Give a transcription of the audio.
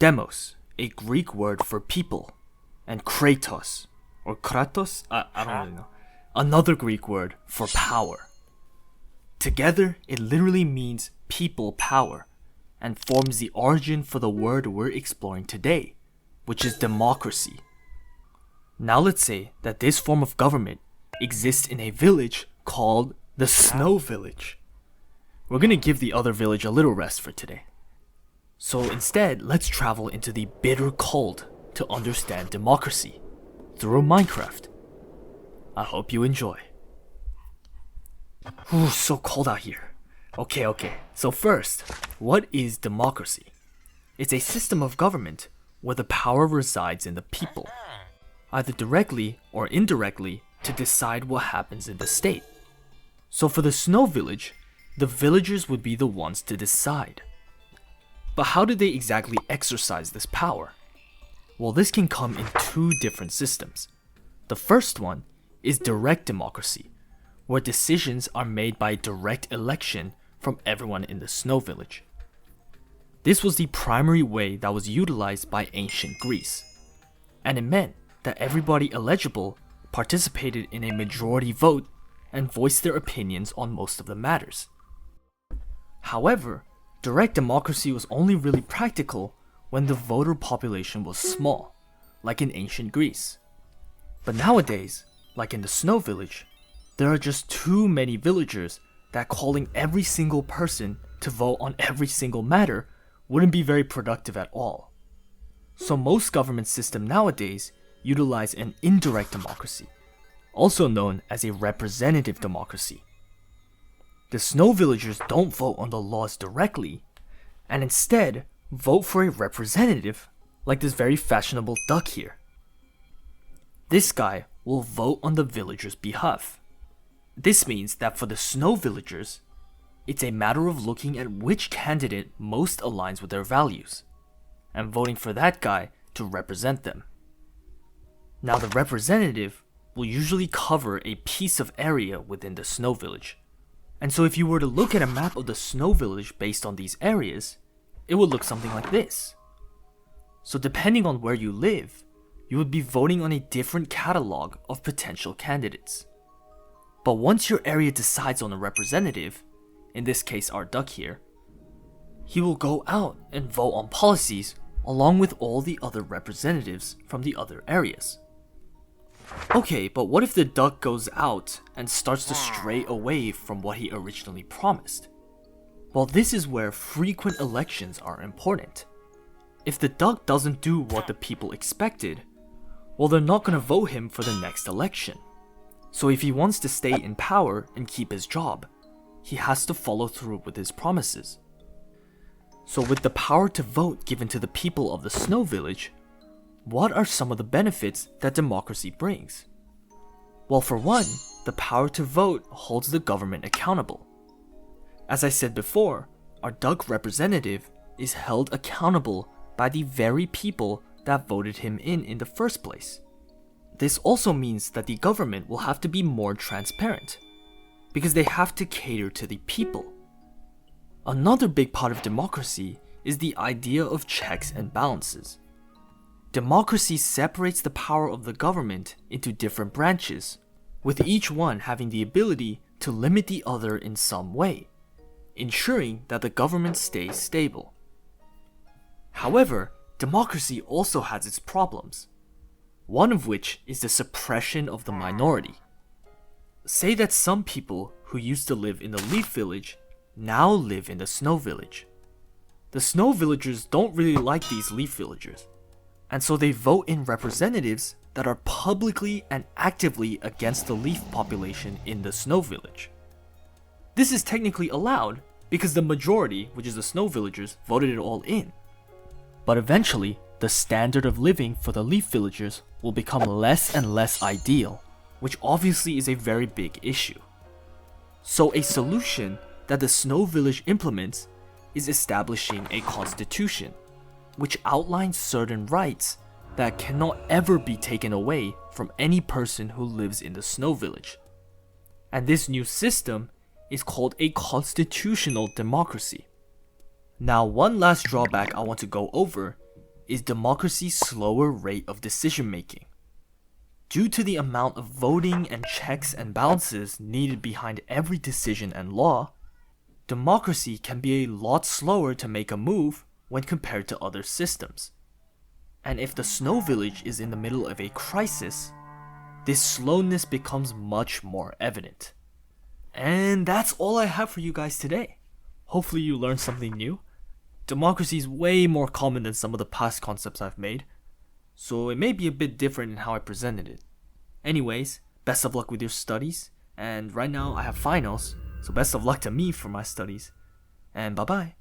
Demos, a Greek word for people, and kratos, or kratos, I don't really know, another Greek word for power. Together, it literally means people power, and forms the origin for the word we're exploring today, which is democracy. Now let's say that this form of government exists in a village called the Snow Village. We're gonna give the other village a little rest for today. So instead, let's travel into the bitter cold to understand democracy through Minecraft. I hope you enjoy. Ooh, so cold out here. Okay. So first, what is democracy? It's a system of government where the power resides in the people, either directly or indirectly, to decide what happens in the state. So for the Snow Village, the villagers would be the ones to decide. But how do they exactly exercise this power? Well, this can come in two different systems. The first one is direct democracy, where decisions are made by direct election from everyone in the Snow Village. This was the primary way that was utilized by ancient Greece, and it meant that everybody eligible participated in a majority vote and voiced their opinions on most of the matters. However, direct democracy was only really practical when the voter population was small, like in ancient Greece. But nowadays, like in the Snow Village, there are just too many villagers that calling every single person to vote on every single matter wouldn't be very productive at all. So most government systems nowadays utilize an indirect democracy, also known as a representative democracy. The Snow Villagers don't vote on the laws directly, and instead vote for a representative, like this very fashionable duck here. This guy will vote on the villagers' behalf. This means that for the Snow Villagers, it's a matter of looking at which candidate most aligns with their values, and voting for that guy to represent them. Now the representative will usually cover a piece of area within the Snow Village. And so if you were to look at a map of the Snow Village based on these areas, it would look something like this. So depending on where you live, you would be voting on a different catalog of potential candidates. But once your area decides on a representative, in this case our duck here, he will go out and vote on policies along with all the other representatives from the other areas. Okay, but what if the duck goes out and starts to stray away from what he originally promised? Well, this is where frequent elections are important. If the duck doesn't do what the people expected, well, they're not gonna vote him for the next election. So if he wants to stay in power and keep his job, he has to follow through with his promises. So with the power to vote given to the people of the Snow Village, what are some of the benefits that democracy brings? Well, for one, the power to vote holds the government accountable. As I said before, our duck representative is held accountable by the very people that voted him in the first place. This also means that the government will have to be more transparent, because they have to cater to the people. Another big part of democracy is the idea of checks and balances. Democracy separates the power of the government into different branches, with each one having the ability to limit the other in some way, ensuring that the government stays stable. However, democracy also has its problems, one of which is the suppression of the minority. Say that some people who used to live in the Leaf Village now live in the Snow Village. The Snow Villagers don't really like these Leaf Villagers, and so they vote in representatives that are publicly and actively against the Leaf population in the Snow Village. This is technically allowed because the majority, which is the Snow Villagers, voted it all in. But eventually, the standard of living for the Leaf Villagers will become less and less ideal, which obviously is a very big issue. So a solution that the Snow Village implements is establishing a constitution, which outlines certain rights that cannot ever be taken away from any person who lives in the Snow Village. And this new system is called a constitutional democracy. Now, one last drawback I want to go over is democracy's slower rate of decision making. Due to the amount of voting and checks and balances needed behind every decision and law, democracy can be a lot slower to make a move when compared to other systems. And if the snow village is in the middle of a crisis, this slowness becomes much more evident. And that's all I have for you guys today. Hopefully you learned something new. Democracy is way more common than some of the past concepts I've made, so it may be a bit different in how I presented it. Anyways, best of luck with your studies, and right now I have finals, so best of luck to me for my studies, and bye bye.